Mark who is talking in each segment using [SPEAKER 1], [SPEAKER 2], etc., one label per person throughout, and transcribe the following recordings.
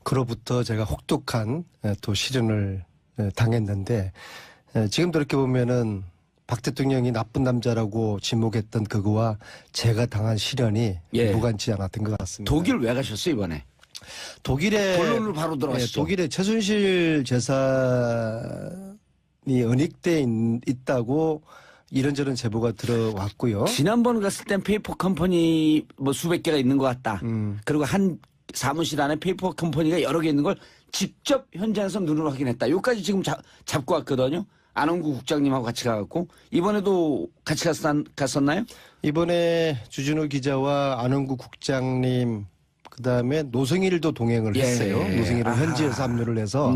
[SPEAKER 1] 그로부터 제가 혹독한 또 시련을 당했는데 지금도 이렇게 보면은 박 대통령이 나쁜 남자라고 지목했던 그거와 제가 당한 시련이
[SPEAKER 2] 예.
[SPEAKER 1] 무관치 않았던 것 같습니다.
[SPEAKER 2] 독일 왜 가셨어요 이번에?
[SPEAKER 1] 독일에
[SPEAKER 2] 본론으로 바로 들어가시죠.
[SPEAKER 1] 독일에 최순실 재산이 은닉돼 있다고 이런저런 제보가 들어왔고요.
[SPEAKER 2] 지난번 갔을 땐 페이퍼 컴퍼니 뭐 수백 개가 있는 것 같다. 그리고 한 사무실 안에 페이퍼 컴퍼니가 여러 개 있는 걸 직접 현장에서 눈으로 확인했다. 여기까지 지금 잡고 왔거든요. 안홍구 국장님하고 같이 가갖고 이번에도 같이 갔었나요?
[SPEAKER 1] 이번에 주진우 기자와 안홍구 국장님 그다음에 노승일도 동행을
[SPEAKER 2] 예.
[SPEAKER 1] 했어요. 노승일은
[SPEAKER 2] 아하.
[SPEAKER 1] 현지에서 합류를 해서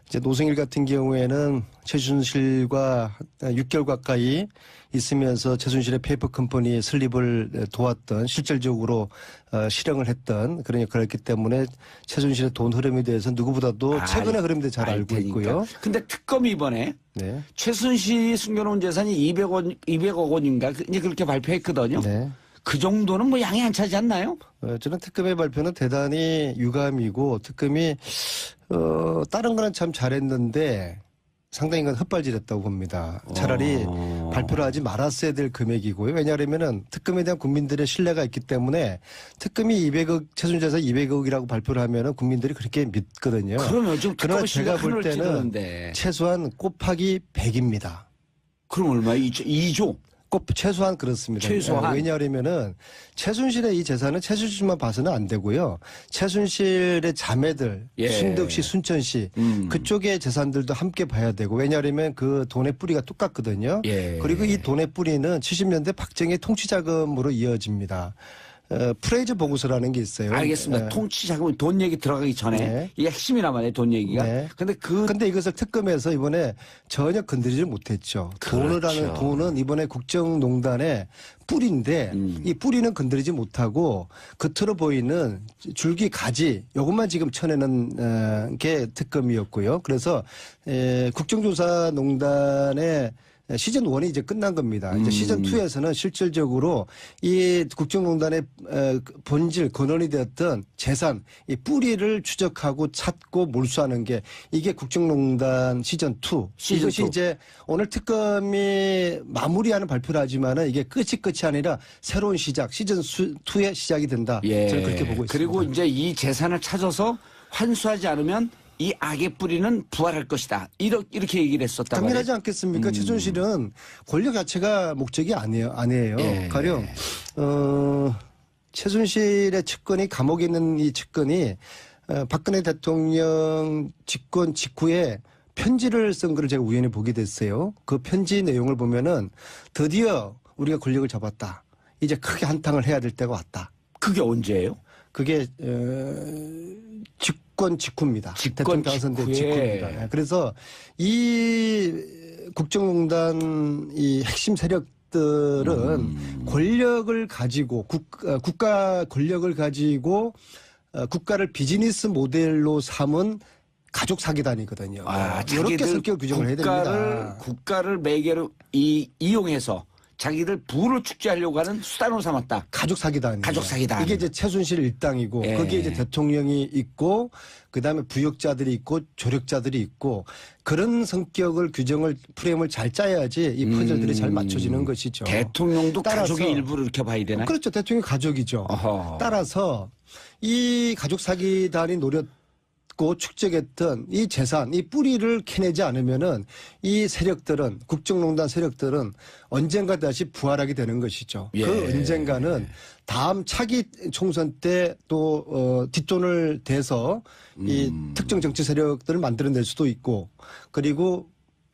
[SPEAKER 1] 이제 노승일 같은 경우에는 최순실과 6개월 가까이 있으면서 최순실의 페이퍼 컴퍼니 설립을 도왔던 실질적으로 실행을 했던 그런 역할을 했기 때문에 최순실의 돈 흐름에 대해서 누구보다도 최근의 흐름에 대해 잘 알고 있고요.
[SPEAKER 2] 근데 특검이 이번에
[SPEAKER 1] 네.
[SPEAKER 2] 최순실이 숨겨놓은 재산이 200억 원인가 이제 그렇게 발표했거든요.
[SPEAKER 1] 네.
[SPEAKER 2] 그 정도는 뭐 양이 안 차지 않나요?
[SPEAKER 1] 저는 특검의 발표는 대단히 유감이고 특검이 다른 거는 참 잘했는데 상당히 이건 헛발질했다고 봅니다. 차라리 발표를 하지 말았어야 될 금액이고요. 왜냐하면은 특검에 대한 국민들의 신뢰가 있기 때문에 특검이 200억 최순실 재산 200억이라고 발표를 하면은 국민들이 그렇게 믿거든요.
[SPEAKER 2] 그러면 좀
[SPEAKER 1] 그러나
[SPEAKER 2] 특검
[SPEAKER 1] 제가 볼
[SPEAKER 2] 하늘을
[SPEAKER 1] 때는
[SPEAKER 2] 찌르는데.
[SPEAKER 1] 최소한 곱하기 100입니다.
[SPEAKER 2] 그럼 얼마예요? 2조?
[SPEAKER 1] 꼭 최소한 그렇습니다.
[SPEAKER 2] 최소한.
[SPEAKER 1] 왜냐하면은 최순실의 이 재산은 최순실만 봐서는 안 되고요. 최순실의 자매들,
[SPEAKER 2] 예.
[SPEAKER 1] 순덕 씨, 순천 씨 그쪽의 재산들도 함께 봐야 되고 왜냐하면 그 돈의 뿌리가 똑같거든요.
[SPEAKER 2] 예.
[SPEAKER 1] 그리고 이 돈의 뿌리는 70년대 박정희 통치자금으로 이어집니다. 프레이즈 보고서라는 게 있어요.
[SPEAKER 2] 알겠습니다. 통치 자금 돈 얘기 들어가기 전에
[SPEAKER 1] 네.
[SPEAKER 2] 이게 핵심이란 말이에요. 돈 얘기가.
[SPEAKER 1] 네.
[SPEAKER 2] 근데
[SPEAKER 1] 이것을 특검에서 이번에 전혀 건드리지 못했죠.
[SPEAKER 2] 그렇죠.
[SPEAKER 1] 돈은 이번에 국정농단의 뿌리인데 이 뿌리는 건드리지 못하고 겉으로 보이는 줄기 가지 요것만 지금 쳐내는 게 특검이었고요. 그래서 국정조사농단의 시즌 1이 이제 끝난 겁니다. 이제 시즌 2에서는 실질적으로 이 국정농단의 본질, 근원이 되었던 재산, 이 뿌리를 추적하고 찾고 몰수하는 게 이게 국정농단 시즌 2. 이것이 이제 오늘 특검이 마무리하는 발표를 하지만은 이게 끝이 아니라 새로운 시작, 시즌 2의 시작이 된다.
[SPEAKER 2] 예.
[SPEAKER 1] 저는 그렇게 보고 있습니다.
[SPEAKER 2] 그리고 이제 이 재산을 찾아서 환수하지 않으면 이 악의 뿌리는 부활할 것이다. 이렇게 얘기를 했었다.
[SPEAKER 1] 당연하지 않겠습니까? 최순실은 권력 자체가 목적이 아니에요.
[SPEAKER 2] 예.
[SPEAKER 1] 가령 최순실의 측근이 감옥에 있는 이 측근이 박근혜 대통령 집권 직후에 편지를 쓴 거를 제가 우연히 보게 됐어요. 그 편지 내용을 보면은 드디어 우리가 권력을 잡았다. 이제 크게 한탕을 해야 될 때가 왔다.
[SPEAKER 2] 그게 언제예요?
[SPEAKER 1] 그게 집권 직후입니다.
[SPEAKER 2] 집권
[SPEAKER 1] 대통령 당선된
[SPEAKER 2] 직후에.
[SPEAKER 1] 직후입니다. 그래서 이 국정농단 이 핵심 세력들은 권력을 가지고 국가 권력을 가지고 국가를 비즈니스 모델로 삼은 가족 사기단이거든요. 이렇게 성격 규정을 해야 됩니다.
[SPEAKER 2] 국가를 매개로 이용해서 자기들 부를 축제하려고 하는 수단으로 삼았다.
[SPEAKER 1] 가족 사기단이에요.
[SPEAKER 2] 가족 사기단.
[SPEAKER 1] 이게 이제 최순실 일당이고
[SPEAKER 2] 예.
[SPEAKER 1] 거기에 이제 대통령이 있고 그다음에 부역자들이 있고 조력자들이 있고 그런 성격을 규정을 프레임을 잘 짜야지 이 퍼즐들이 잘 맞춰지는 것이죠.
[SPEAKER 2] 대통령도
[SPEAKER 1] 따라서
[SPEAKER 2] 가족의 일부를 이렇게 봐야 되나요?
[SPEAKER 1] 그렇죠. 대통령 가족이죠.
[SPEAKER 2] 어허.
[SPEAKER 1] 따라서 이 가족 사기단이 노렸고 축적했던 이 재산, 이 뿌리를 캐내지 않으면은 이 세력들은 국정농단 세력들은 언젠가 다시 부활하게 되는 것이죠.
[SPEAKER 2] 예.
[SPEAKER 1] 그 언젠가는 다음 차기 총선 때 또 뒷돈을 대서 이 특정 정치 세력들을 만들어낼 수도 있고 그리고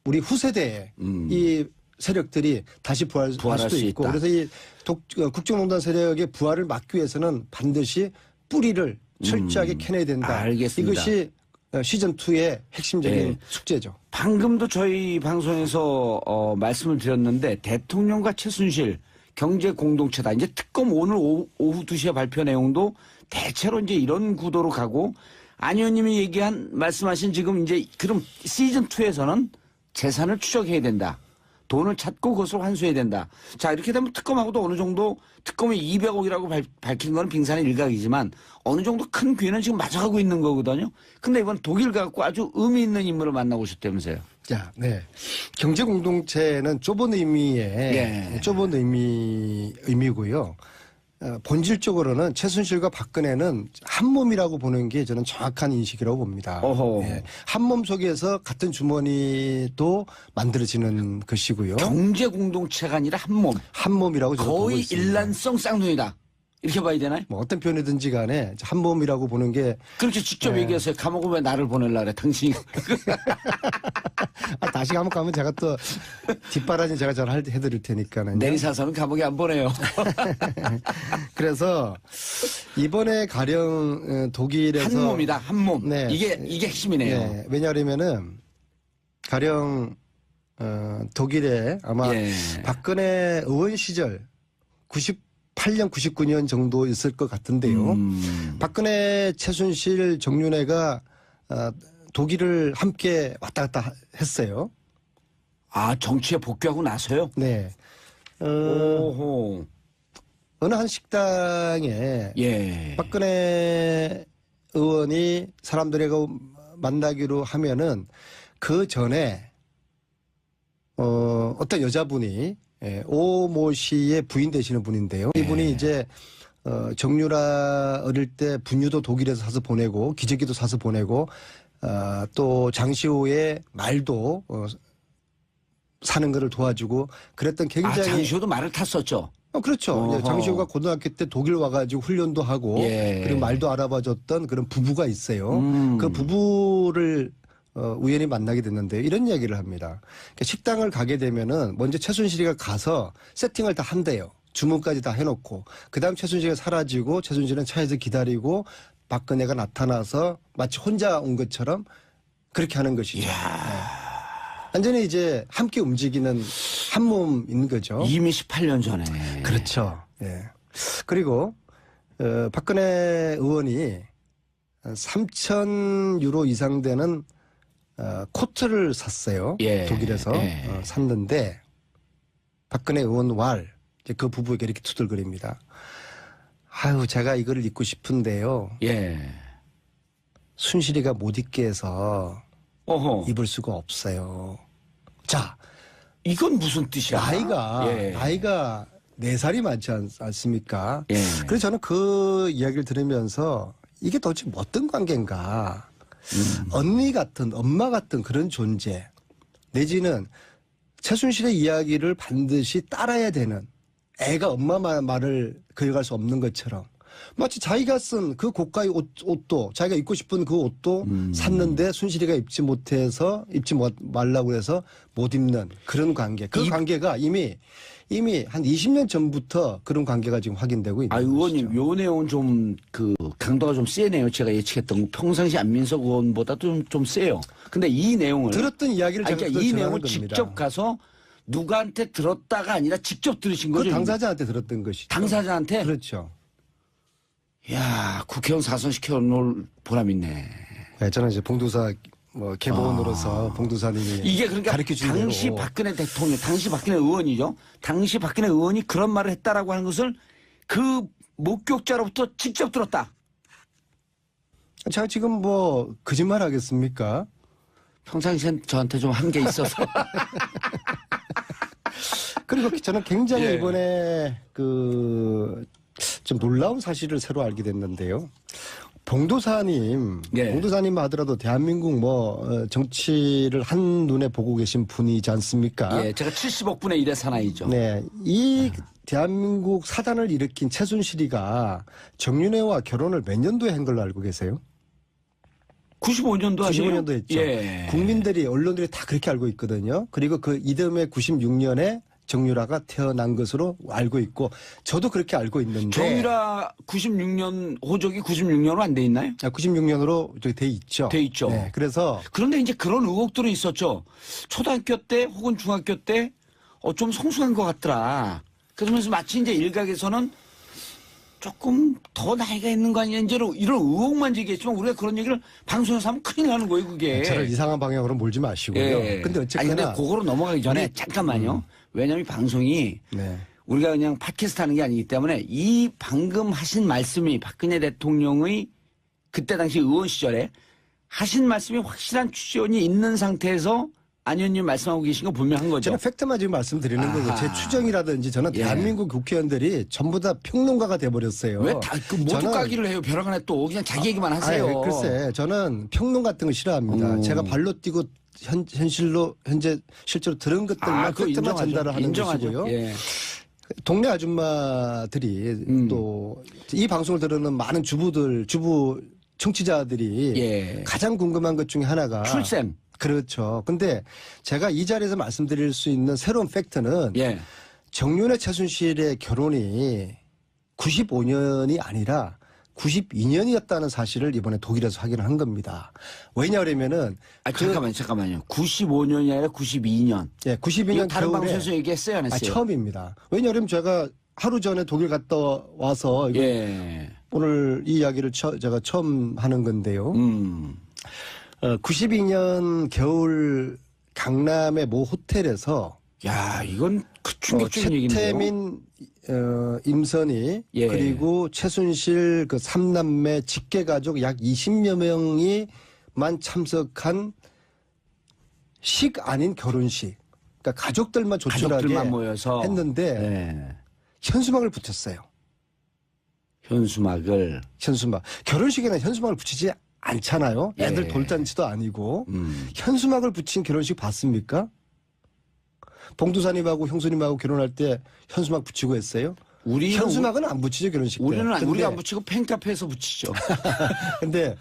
[SPEAKER 1] 우리 후세대에 이 세력들이 다시 부활할 수도 있고
[SPEAKER 2] 있다.
[SPEAKER 1] 그래서 이 국정농단 세력의 부활을 막기 위해서는 반드시 뿌리를 철저하게 캐내야 된다.
[SPEAKER 2] 알겠습니다.
[SPEAKER 1] 이것이 시즌2의 핵심적인 숙제죠.
[SPEAKER 2] 방금도 저희 방송에서 말씀을 드렸는데 대통령과 최순실 경제 공동체다. 이제 특검 오늘 오후 2시에 발표 내용도 대체로 이제 이런 구도로 가고 안 의원님이 말씀하신 지금 이제 그럼 시즌2에서는 재산을 추적해야 된다. 돈을 찾고 그것을 환수해야 된다. 자, 이렇게 되면 특검하고도 어느 정도 특검이 200억이라고 밝힌 건 빙산의 일각이지만 어느 정도 큰 귀는 지금 맞아가고 있는 거거든요. 근데 이번 독일 갖고 아주 의미 있는 인물을 만나고 오셨다면서요.
[SPEAKER 1] 자, 네. 경제 공동체는 좁은 의미의
[SPEAKER 2] 예.
[SPEAKER 1] 좁은 의미고요. 본질적으로는 최순실과 박근혜는 한 몸이라고 보는 게 저는 정확한 인식이라고 봅니다.
[SPEAKER 2] 어허.
[SPEAKER 1] 예. 한 몸 속에서 같은 주머니도 만들어지는 것이고요.
[SPEAKER 2] 경제 공동체가 아니라 한 몸.
[SPEAKER 1] 한 몸이라고 저는 보고
[SPEAKER 2] 거의
[SPEAKER 1] 있습니다.
[SPEAKER 2] 일란성 쌍둥이다. 이렇게 봐야 되나요?
[SPEAKER 1] 뭐 어떤 표현이든지 간에 한 몸이라고 보는 게
[SPEAKER 2] 그렇게 직접 얘기하세요. 감옥을 왜 나를 보내려고 그래. 당신이.
[SPEAKER 1] 다시 감옥 가면 제가 또 뒷바라지 제가 잘 해드릴 테니까요.
[SPEAKER 2] 내리사서는 감옥에 안 보내요.
[SPEAKER 1] 그래서 이번에 가령 독일에서
[SPEAKER 2] 한 몸이다. 한 몸.
[SPEAKER 1] 네.
[SPEAKER 2] 이게 핵심이네요.
[SPEAKER 1] 네, 왜냐하면은 가령 독일에 아마
[SPEAKER 2] 예.
[SPEAKER 1] 박근혜 의원 시절 98년 99년 정도 있을 것 같은데요. 박근혜 최순실 정윤회가 독일을 함께 왔다 갔다 했어요.
[SPEAKER 2] 아, 정치에 복귀하고 나서요?
[SPEAKER 1] 네.
[SPEAKER 2] 오호.
[SPEAKER 1] 어느 한 식당에
[SPEAKER 2] 예.
[SPEAKER 1] 박근혜 의원이 사람들하고 만나기로 하면은 그 전에 어떤 여자분이 오모 씨의 부인 되시는 분인데요. 이분이 이제 정유라 어릴 때 분유도 독일에서 사서 보내고 기저귀도 사서 보내고 또 장시호의 말도 사는 거를 도와주고 그랬던 굉장히
[SPEAKER 2] 장시호도 말을 탔었죠.
[SPEAKER 1] 그렇죠. 이제
[SPEAKER 2] 어허.
[SPEAKER 1] 장시호가 고등학교 때 독일 와가지고 훈련도 하고
[SPEAKER 2] 예.
[SPEAKER 1] 그리고 말도 알아봐줬던 그런 부부가 있어요. 그 부부를 우연히 만나게 됐는데 이런 이야기를 합니다. 그러니까 식당을 가게 되면은 먼저 최순실이가 가서 세팅을 다 한대요. 주문까지 다 해놓고 그다음 최순실이가 사라지고 최순실은 차에서 기다리고 박근혜가 나타나서 마치 혼자 온 것처럼 그렇게 하는 것이죠. 네. 완전히 이제 함께 움직이는 한 몸인 거죠.
[SPEAKER 2] 이미 18년 전에.
[SPEAKER 1] 그렇죠. 예. 그리고 박근혜 의원이 3,000 유로 이상 되는 코트를 샀어요.
[SPEAKER 2] 예.
[SPEAKER 1] 독일에서
[SPEAKER 2] 예.
[SPEAKER 1] 샀는데 박근혜 의원 왈 그 부부에게 이렇게 투덜거립니다. 아유 제가 이거를 입고 싶은데요.
[SPEAKER 2] 예.
[SPEAKER 1] 순실이가 못 입게 해서
[SPEAKER 2] 어허.
[SPEAKER 1] 입을 수가 없어요. 자,
[SPEAKER 2] 이건 무슨 뜻이야?
[SPEAKER 1] 나이가 4살이 많지 않습니까?
[SPEAKER 2] 예.
[SPEAKER 1] 그래서 저는 그 이야기를 들으면서 이게 도대체 어떤 관계인가. 언니 같은 엄마 같은 그런 존재 내지는 최순실의 이야기를 반드시 따라야 되는 애가 엄마 말을 그려갈 수 없는 것처럼 마치 자기가 쓴 그 고가의 옷도 자기가 입고 싶은 그 옷도 샀는데 순실이가 입지 말라고 해서 못 입는 그런 관계. 그 관계가 이미 한 20년 전부터 그런 관계가 지금 확인되고 있는 거죠.
[SPEAKER 2] 의원님, 요 내용은 좀 강도가 좀 세네요. 제가 예측했던 거. 평상시 안민석 의원보다도 좀 세요. 근데 이 내용을
[SPEAKER 1] 들었던 이야기를 제가
[SPEAKER 2] 그러니까
[SPEAKER 1] 또
[SPEAKER 2] 이
[SPEAKER 1] 전하는
[SPEAKER 2] 내용을
[SPEAKER 1] 겁니다.
[SPEAKER 2] 직접 가서 누구한테 들었다가 아니라 직접 들으신
[SPEAKER 1] 그
[SPEAKER 2] 거죠?
[SPEAKER 1] 당사자한테 들었던 것이죠.
[SPEAKER 2] 당사자한테?
[SPEAKER 1] 그렇죠.
[SPEAKER 2] 야, 국회의원 사선시켜 놓을 보람 있네.
[SPEAKER 1] 네, 저는 이제 봉도사 개보원으로서 봉도사님이
[SPEAKER 2] 이게 그러니까
[SPEAKER 1] 가르쳐 준
[SPEAKER 2] 당시
[SPEAKER 1] 대로
[SPEAKER 2] 박근혜 대통령, 당시 박근혜 의원이죠. 당시 박근혜 의원이 그런 말을 했다라고 하는 것을 그 목격자로부터 직접 들었다.
[SPEAKER 1] 제가 지금 거짓말 하겠습니까?
[SPEAKER 2] 평상시엔 저한테 좀 한계 있어서.
[SPEAKER 1] 그리고 저는 굉장히
[SPEAKER 2] 예.
[SPEAKER 1] 이번에 좀 놀라운 사실을 새로 알게 됐는데요. 봉도사님 하더라도 대한민국 정치를 한눈에 보고 계신 분이지 않습니까?
[SPEAKER 2] 예, 제가 70억 분의 1의 사나이죠.
[SPEAKER 1] 네. 이 대한민국 사단을 일으킨 최순실이가 정윤회와 결혼을 몇 년도에 한 걸로 알고 계세요?
[SPEAKER 2] 95년도 아니에요?
[SPEAKER 1] 95년도 했죠.
[SPEAKER 2] 예.
[SPEAKER 1] 국민들이, 언론들이 다 그렇게 알고 있거든요. 그리고 그 이듬해 96년에 정유라가 태어난 것으로 알고 있고, 저도 그렇게 알고 있는데.
[SPEAKER 2] 정유라 96년, 호적이 96년으로 안 돼 있나요?
[SPEAKER 1] 96년으로 돼 있죠.
[SPEAKER 2] 돼 있죠.
[SPEAKER 1] 네, 그래서.
[SPEAKER 2] 그런데 이제 그런 의혹들은 있었죠. 초등학교 때 혹은 중학교 때 좀 성숙한 것 같더라. 그러면서 마치 이제 일각에서는 조금 더 나이가 있는 거 아니냐 이런 의혹만 제기했지만 우리가 그런 얘기를 방송에서 하면 큰일 나는 거예요 그게.
[SPEAKER 1] 저를 이상한 방향으로 몰지 마시고요.
[SPEAKER 2] 예.
[SPEAKER 1] 근데
[SPEAKER 2] 아니,
[SPEAKER 1] 어쨌거나
[SPEAKER 2] 근데 그거로 넘어가기 전에 잠깐만요. 왜냐하면 이 방송이
[SPEAKER 1] 네.
[SPEAKER 2] 우리가 그냥 팟캐스트 하는 게 아니기 때문에 이 방금 하신 말씀이 박근혜 대통령의 그때 당시 의원 시절에 하신 말씀이 확실한 추정이 있는 상태에서 안 의원님 말씀하고 계신 거 분명한 거죠.
[SPEAKER 1] 저는 팩트만 지금 말씀드리는 거고 제 추정이라든지 저는
[SPEAKER 2] 예.
[SPEAKER 1] 대한민국 국회의원들이 전부 다 평론가가 돼버렸어요.
[SPEAKER 2] 왜 다 그 모두
[SPEAKER 1] 저는-
[SPEAKER 2] 까기를 해요? 벼랑간에 또 그냥 자기 얘기만 하세요.
[SPEAKER 1] 아니, 글쎄 저는 평론 같은 거 싫어합니다. 제가 발로 뛰고 현실로 현재 실제로 들은 것들만
[SPEAKER 2] 그거
[SPEAKER 1] 팩트만
[SPEAKER 2] 인정하죠.
[SPEAKER 1] 전달을 하는
[SPEAKER 2] 인정하죠.
[SPEAKER 1] 것이고요.
[SPEAKER 2] 예.
[SPEAKER 1] 동네 아줌마들이 또 이 방송을 들으는 많은 주부 청취자들이
[SPEAKER 2] 예.
[SPEAKER 1] 가장 궁금한 것 중에 하나가
[SPEAKER 2] 출생.
[SPEAKER 1] 그렇죠. 근데 제가 이 자리에서 말씀드릴 수 있는 새로운 팩트는
[SPEAKER 2] 예.
[SPEAKER 1] 정윤회 최순실의 결혼이 95년이 아니라 92년이었다는 사실을 이번에 독일에서 확인을 한 겁니다. 왜냐하면은
[SPEAKER 2] 잠깐만요. 95년이 아니라 92년.
[SPEAKER 1] 예,
[SPEAKER 2] 이거
[SPEAKER 1] 92년
[SPEAKER 2] 다른
[SPEAKER 1] 겨울에
[SPEAKER 2] 방송에서 얘기했어요, 안 했어요?
[SPEAKER 1] 처음입니다. 왜냐하면 제가 하루 전에 독일 갔다 와서 이거
[SPEAKER 2] 예.
[SPEAKER 1] 오늘 이 이야기를 제가 처음 하는 건데요. 92년 겨울 강남의 모 호텔에서
[SPEAKER 2] 야, 이건 충격적인 얘기인데요.
[SPEAKER 1] 최태민, 임선희
[SPEAKER 2] 예.
[SPEAKER 1] 그리고 최순실 그 3남매 직계 가족 약 20여 명이만 참석한 식 아닌 결혼식. 그러니까 가족들만 조촐하게
[SPEAKER 2] 가족들만 모여서
[SPEAKER 1] 했는데
[SPEAKER 2] 예.
[SPEAKER 1] 현수막을 붙였어요.
[SPEAKER 2] 현수막을
[SPEAKER 1] 현수막. 결혼식에는 현수막을 붙이지 않잖아요. 애들
[SPEAKER 2] 예.
[SPEAKER 1] 돌잔치도 아니고. 현수막을 붙인 결혼식 봤습니까? 봉두사님하고 형수님하고 결혼할 때 현수막 붙이고 했어요? 현수막은 안 붙이죠, 결혼식 때.
[SPEAKER 2] 우리가 안 붙이고 팬카페에서 붙이죠.
[SPEAKER 1] 근데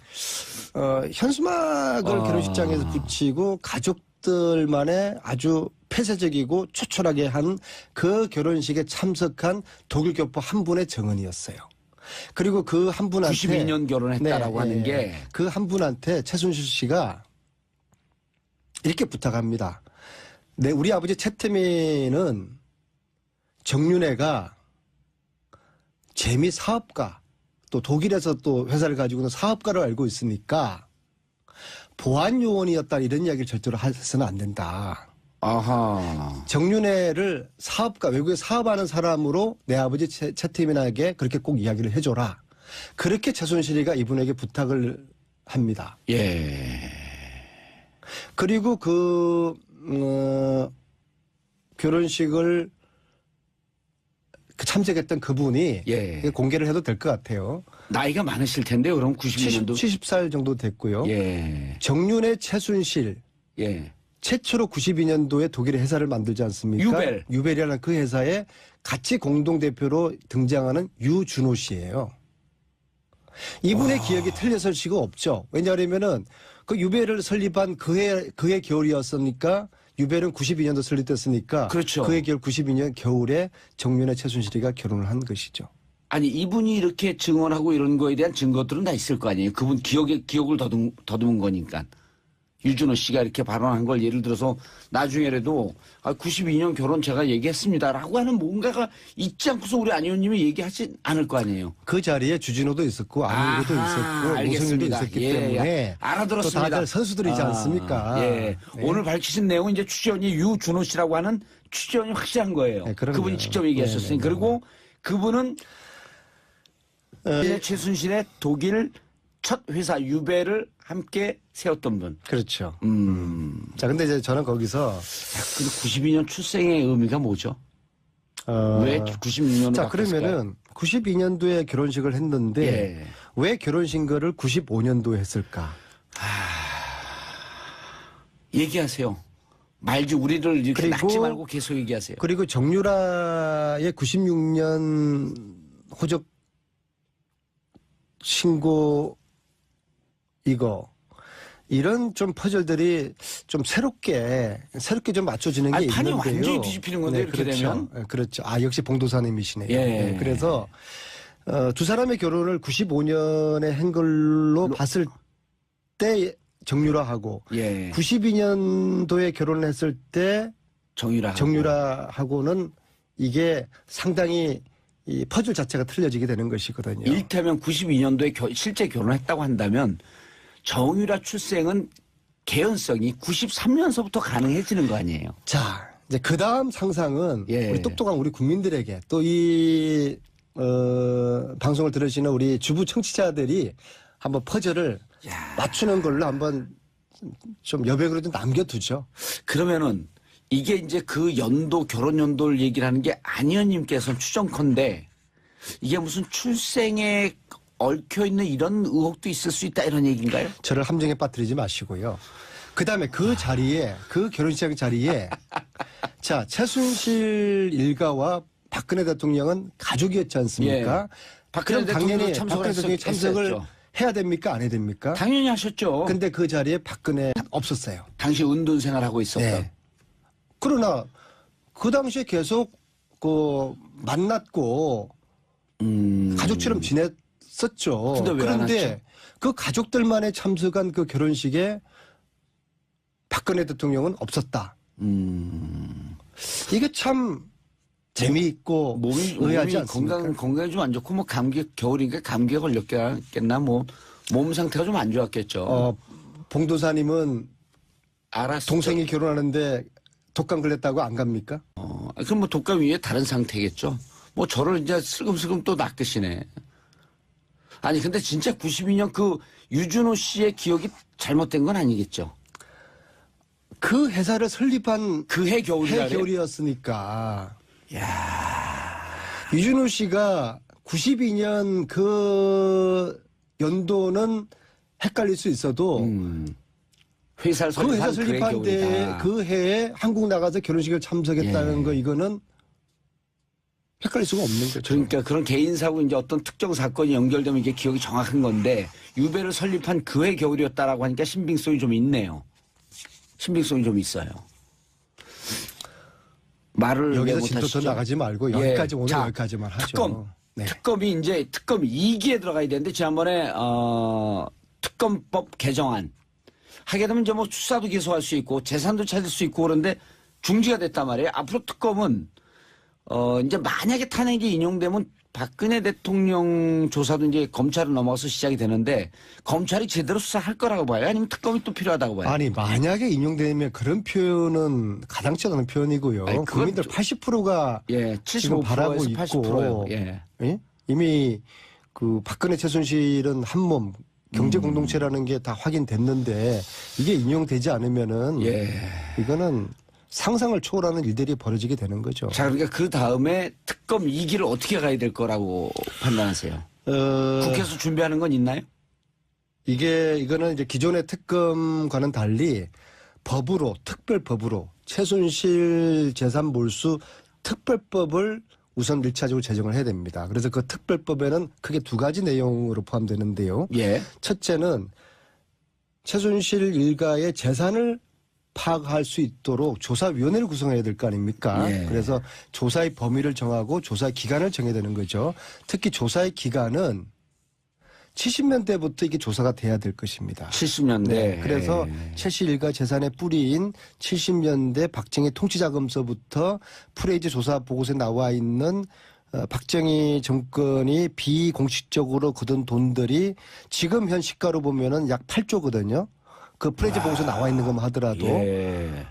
[SPEAKER 1] 현수막을 결혼식장에서 붙이고 가족들만의 아주 폐쇄적이고 초촐하게 한 그 결혼식에 참석한 독일 교포 한 분의 정언이었어요. 그리고 그 한 분한테
[SPEAKER 2] 92년 결혼했다라고 하는 게
[SPEAKER 1] 그 한 분한테 최순실 씨가 이렇게 부탁합니다. 우리 아버지 최태민은 정윤회가 재미 사업가 또 독일에서 또 회사를 가지고 있는 사업가로 알고 있으니까 보안 요원이었다 이런 이야기를 절대로 해서는 안 된다.
[SPEAKER 2] 아하.
[SPEAKER 1] 정윤회를 사업가 외국에 사업하는 사람으로 내 아버지 최태민에게 그렇게 꼭 이야기를 해줘라. 그렇게 최순실이가 이분에게 부탁을 합니다.
[SPEAKER 2] 예.
[SPEAKER 1] 그리고 결혼식을 참석했던 그분이
[SPEAKER 2] 예.
[SPEAKER 1] 공개를 해도 될 것 같아요.
[SPEAKER 2] 나이가 많으실 텐데요. 그럼 92년도
[SPEAKER 1] 70살 정도 됐고요.
[SPEAKER 2] 예.
[SPEAKER 1] 정윤회 최순실
[SPEAKER 2] 예.
[SPEAKER 1] 최초로 92년도에 독일의 회사를 만들지 않습니까? 유벨이라는 그 회사에 같이 공동대표로 등장하는 유준호 씨예요. 이분의 기억이 틀렸을 수가 없죠. 왜냐하면은 그 유벨을 설립한 그해 겨울이었으니까 유벨은 92년도 설립됐으니까
[SPEAKER 2] 그렇죠.
[SPEAKER 1] 그해 겨울 92년 겨울에 정윤회 최순실이가 결혼을 한 것이죠.
[SPEAKER 2] 아니 이분이 이렇게 증언하고 이런 거에 대한 증거들은 다 있을 거 아니에요. 그분 기억을 더듬은 거니까. 유준호 씨가 이렇게 발언한 걸 예를 들어서 나중에라도 92년 결혼 제가 얘기했습니다라고 하는 뭔가가 있지 않고서 우리 안 의원님이 얘기하지 않을 거 아니에요.
[SPEAKER 1] 그 자리에 주진호도 있었고 안일구도 있었고 노승일도 있었기 때문에
[SPEAKER 2] 알아들었습니다.
[SPEAKER 1] 또 다들 선수들이지 않습니까?
[SPEAKER 2] 예.
[SPEAKER 1] 네.
[SPEAKER 2] 오늘 밝히신 내용은 이제 취재원이 유준호 씨라고 하는 취재원이 확실한 거예요.
[SPEAKER 1] 네, 그럼요.
[SPEAKER 2] 그분이 직접 얘기했었으니 그리고 그분은 최순실의 독일 첫 회사 유벨을 함께 세웠던 분.
[SPEAKER 1] 그렇죠. 자, 근데 이제 저는 거기서
[SPEAKER 2] 근데 92년 출생의 의미가 뭐죠? 왜 96년으로
[SPEAKER 1] 자, 그러면은 92년도에 결혼식을 했는데
[SPEAKER 2] 예.
[SPEAKER 1] 왜 결혼식을 95년도에 했을까?
[SPEAKER 2] 얘기하세요. 말지 우리를 이렇게
[SPEAKER 1] 그리고-
[SPEAKER 2] 낚지 말고 계속 얘기하세요.
[SPEAKER 1] 그리고 정유라의 96년 호적 신고 이런 좀 퍼즐들이 좀 새롭게 좀 맞춰지는 게
[SPEAKER 2] 판이
[SPEAKER 1] 있는데요.
[SPEAKER 2] 완전히 뒤집히는 건데 이렇게
[SPEAKER 1] 그렇죠.
[SPEAKER 2] 되면.
[SPEAKER 1] 네, 그렇죠. 역시 봉도사님이시네요.
[SPEAKER 2] 예.
[SPEAKER 1] 네, 그래서 두 사람의 결혼을 95년에 한 걸로 봤을 때 정유라하고
[SPEAKER 2] 예.
[SPEAKER 1] 92년도에 결혼을 했을 때
[SPEAKER 2] 정유라.
[SPEAKER 1] 정유라하고는 이게 상당히 이 퍼즐 자체가 틀려지게 되는 것이거든요.
[SPEAKER 2] 이를테면 92년도에 실제 결혼했다고 한다면 정유라 출생은 개연성이 93년서부터 가능해지는 거 아니에요?
[SPEAKER 1] 자, 이제 그 다음 상상은
[SPEAKER 2] 예.
[SPEAKER 1] 우리 똑똑한 우리 국민들에게 또 이 방송을 들으시는 우리 주부 청취자들이 한번 퍼즐을 맞추는 걸로 한번 좀 여백으로 좀 남겨두죠.
[SPEAKER 2] 그러면은 이게 이제 그 연도 결혼 연도를 얘기를 하는 게 안 의원님께서는 추정컨대 이게 무슨 출생에 얽혀 있는 이런 의혹도 있을 수 있다 이런 얘기인가요?
[SPEAKER 1] 저를 함정에 빠뜨리지 마시고요. 그 다음에 그 자리에, 그 결혼식 자리에, 자, 최순실 일가와 박근혜 대통령은 가족이었지 않습니까?
[SPEAKER 2] 예. 박근혜
[SPEAKER 1] 그럼 당연히
[SPEAKER 2] 대통령도
[SPEAKER 1] 박근혜 대통령이 참석을
[SPEAKER 2] 했었죠.
[SPEAKER 1] 해야 됩니까? 안 해야 됩니까?
[SPEAKER 2] 당연히 하셨죠.
[SPEAKER 1] 근데 그 자리에 박근혜 없었어요.
[SPEAKER 2] 당시 은둔 생활하고 있었던.
[SPEAKER 1] 네. 그러나 그 당시에 계속 그 만났고 가족처럼 지냈었죠.
[SPEAKER 2] 근데 왜안
[SPEAKER 1] 그런데
[SPEAKER 2] 왔죠?
[SPEAKER 1] 그 가족들만의 참석한 그 결혼식에 박근혜 대통령은 없었다. 이게 참 재미있고
[SPEAKER 2] 몸이
[SPEAKER 1] 의아하지 않습니까?
[SPEAKER 2] 건강이 좀 안 좋고 뭐 감기 겨울이니까 감기에 걸렸겠나 뭐 몸 상태가 좀 안 좋았겠죠.
[SPEAKER 1] 봉도사님은
[SPEAKER 2] 알았어.
[SPEAKER 1] 동생이 결혼하는데 독감 걸렸다고 안 갑니까?
[SPEAKER 2] 그럼 뭐 독감 위에 다른 상태겠죠. 뭐 저를 이제 슬금슬금 또 낚으시네. 아니 근데 진짜 92년 그 유준호 씨의 기억이 잘못된 건 아니겠죠.
[SPEAKER 1] 그 회사를 설립한
[SPEAKER 2] 그 해 겨울이라.
[SPEAKER 1] 해겨울이었으니까. 유준호 씨가 92년 그 연도는 헷갈릴 수 있어도
[SPEAKER 2] 회사를
[SPEAKER 1] 그 회사
[SPEAKER 2] 설립한
[SPEAKER 1] 설립한 때
[SPEAKER 2] 겨울이다.
[SPEAKER 1] 그 해에 한국 나가서 결혼식을 참석했다는
[SPEAKER 2] 예.
[SPEAKER 1] 거 이거는 헷갈릴 수가 없는 거죠.
[SPEAKER 2] 그러니까 그런 개인사고 이제 어떤 특정 사건이 연결되면 이게 기억이 정확한 건데 유배를 설립한 그 해 겨울이었다라고 하니까 신빙성이 좀 있네요. 신빙성이 좀 있어요. 말을 왜
[SPEAKER 1] 여기서 진도
[SPEAKER 2] 못하시죠?
[SPEAKER 1] 더 나가지 말고
[SPEAKER 2] 예.
[SPEAKER 1] 여기까지 오늘
[SPEAKER 2] 자,
[SPEAKER 1] 여기까지만 하죠.
[SPEAKER 2] 특검.
[SPEAKER 1] 네.
[SPEAKER 2] 특검이 이제 특검 2기에 들어가야 되는데 지난번에 특검법 개정안 하게 되면 이제 뭐 수사도 계속할 수 있고 재산도 찾을 수 있고 그런데 중지가 됐단 말이에요. 앞으로 특검은 이제 만약에 탄핵이 인용되면 박근혜 대통령 조사도 이제 검찰을 넘어가서 시작이 되는데 검찰이 제대로 수사할 거라고 봐요? 아니면 특검이 또 필요하다고 봐요?
[SPEAKER 1] 아니 만약에 인용되면 그런 표현은 가당치 않은 표현이고요.
[SPEAKER 2] 아니, 그건
[SPEAKER 1] 국민들 80%가
[SPEAKER 2] 예,
[SPEAKER 1] 지금 바라고
[SPEAKER 2] 75%에서
[SPEAKER 1] 있고
[SPEAKER 2] 80%예요. 예.
[SPEAKER 1] 예? 이미 그 박근혜 최순실은 한몸 경제 공동체라는 게 다 확인됐는데 이게 인용되지 않으면은
[SPEAKER 2] 예.
[SPEAKER 1] 이거는 상상을 초월하는 일들이 벌어지게 되는 거죠.
[SPEAKER 2] 자, 그러니까 그 다음에 특검 2기를 어떻게 가야 될 거라고 판단하세요? 국회에서 준비하는 건 있나요?
[SPEAKER 1] 이거는 이제 기존의 특검과는 달리 법으로 특별법으로 최순실 재산 몰수 특별법을 우선 1차적으로 제정을 해야 됩니다. 그래서 그 특별법에는 크게 두 가지 내용으로 포함되는데요.
[SPEAKER 2] 예.
[SPEAKER 1] 첫째는 최순실 일가의 재산을 파악할 수 있도록 조사위원회를 구성해야 될 거 아닙니까?
[SPEAKER 2] 예.
[SPEAKER 1] 그래서 조사의 범위를 정하고 조사 기간을 정해야 되는 거죠. 특히 조사의 기간은 70년대부터 이게 조사가 돼야 될 것입니다.
[SPEAKER 2] 70년대.
[SPEAKER 1] 네, 그래서
[SPEAKER 2] 예.
[SPEAKER 1] 최씨 일가 재산의 뿌리인 70년대 박정희 통치자금서부터 프레이즈 조사 보고서에 나와 있는 박정희 정권이 비공식적으로 거둔 돈들이 지금 현 시가로 보면은 약 8조거든요. 그 프레이즈 보고서 나와 있는 것만 하더라도
[SPEAKER 2] 예.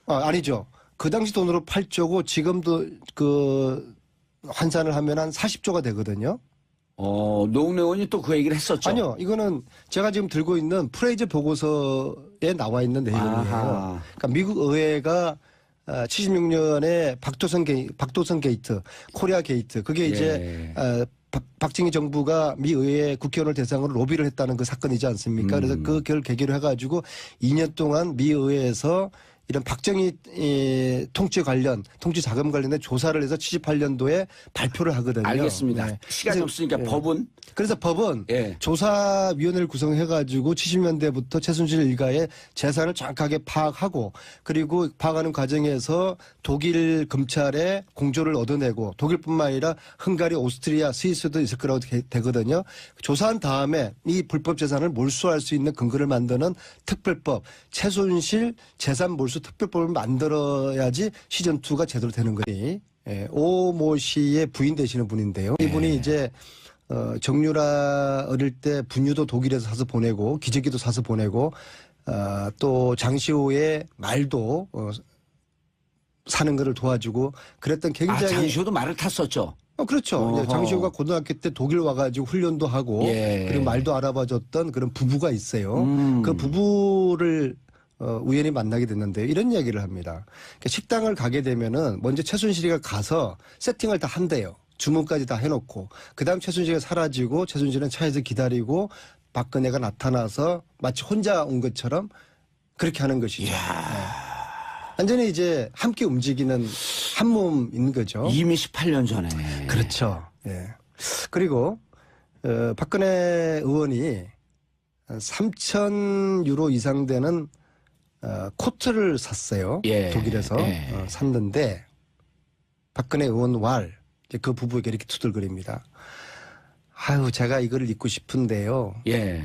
[SPEAKER 1] 아니죠. 그 당시 돈으로 8조고 지금도 그 환산을 하면 한 40조가 되거든요.
[SPEAKER 2] 노웅래 의원이 또 그 얘기를 했었죠.
[SPEAKER 1] 아니요. 이거는 제가 지금 들고 있는 프레이즈 보고서에 나와 있는 내용이에요.
[SPEAKER 2] 아하.
[SPEAKER 1] 그러니까 미국 의회가 76년에 박도선 게이트, 코리아 게이트, 그게 이제 박정희 정부가 미 의회 국회의원을 대상으로 로비를 했다는 그 사건이지 않습니까? 그래서 그걸 계기로 해가지고 2년 동안 미 의회에서 이런 박정희 통치 자금 관련된 조사를 해서 78년도에 발표를 하거든요.
[SPEAKER 2] 알겠습니다.
[SPEAKER 1] 네.
[SPEAKER 2] 시간이 없으니까
[SPEAKER 1] 예.
[SPEAKER 2] 법은
[SPEAKER 1] 그래서 법은
[SPEAKER 2] 예.
[SPEAKER 1] 조사위원회를 구성해가지고 70년대부터 최순실 일가의 재산을 정확하게 파악하고 그리고 파악하는 과정에서 독일 검찰의 공조를 얻어내고 독일뿐만 아니라 헝가리, 오스트리아, 스위스도 있을 거라고 되거든요. 조사한 다음에 이 불법 재산을 몰수할 수 있는 근거를 만드는 특별법, 최순실 재산 몰수 특별법을 만들어야지 시즌2가 제대로 되는 거니. 예, 오모 씨의 부인 되시는 분인데요. 이분이 이제 정유라 어릴 때 분유도 독일에서 사서 보내고 기저귀도 사서 보내고 또 장시호의 말도 사는 거를 도와주고 그랬던 굉장히
[SPEAKER 2] 장시호도 말을 탔었죠.
[SPEAKER 1] 그렇죠. 이제
[SPEAKER 2] 어허.
[SPEAKER 1] 장시호가 고등학교 때 독일 와가지고 훈련도 하고
[SPEAKER 2] 예.
[SPEAKER 1] 그리고 말도 알아봐줬던 그런 부부가 있어요. 그 부부를 우연히 만나게 됐는데 이런 이야기를 합니다. 그러니까 식당을 가게 되면은 먼저 최순실이가 가서 세팅을 다 한대요. 주문까지 다 해놓고 그다음 최순실이가 사라지고 최순실은 차에서 기다리고 박근혜가 나타나서 마치 혼자 온 것처럼 그렇게 하는 것이죠. 네. 완전히 이제 함께 움직이는 한 몸인 거죠.
[SPEAKER 2] 이미 18년 전에.
[SPEAKER 1] 그렇죠. 예. 그리고 박근혜 의원이 3,000유로 이상 되는 코트를 샀어요.
[SPEAKER 2] 예.
[SPEAKER 1] 독일에서
[SPEAKER 2] 예.
[SPEAKER 1] 샀는데 박근혜 의원 왈 이제 그 부부에게 이렇게 투덜거립니다. 아유 제가 이거를 입고 싶은데요.
[SPEAKER 2] 예.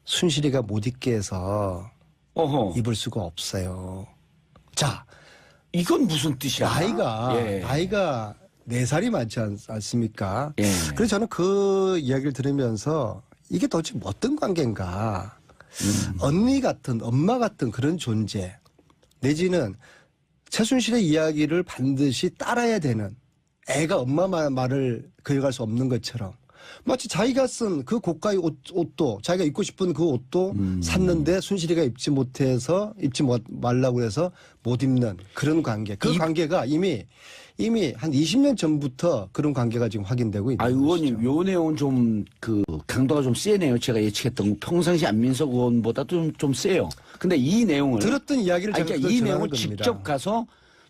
[SPEAKER 1] 순실이가 못 입게 해서
[SPEAKER 2] 어허.
[SPEAKER 1] 입을 수가 없어요. 자,
[SPEAKER 2] 이건 무슨 뜻이야?
[SPEAKER 1] 나이가 4살이 많지 않습니까?
[SPEAKER 2] 예.
[SPEAKER 1] 그래서 저는 그 이야기를 들으면서 이게 도대체 어떤 관계인가. 언니 같은 엄마 같은 그런 존재 내지는 최순실의 이야기를 반드시 따라야 되는 애가 엄마 말을 그려갈 수 없는 것처럼 마치 자기가 쓴 그 고가의 옷도 자기가 입고 싶은 그 옷도 샀는데 순실이가 입지 말라고 해서 못 입는 그런 관계. 그 관계가 이미 한 20년 전부터 그런 관계가 지금 확인되고 있는
[SPEAKER 2] 의원님, 요 내용은 좀 강도가 좀 세네요. 제가 예측했던 평상시 안민석 의원보다도 좀 세요. 근데 이 내용을
[SPEAKER 1] 들었던 이야기를 제가
[SPEAKER 2] 그러니까 이
[SPEAKER 1] 전하는
[SPEAKER 2] 내용을
[SPEAKER 1] 겁니다.
[SPEAKER 2] 직접 가서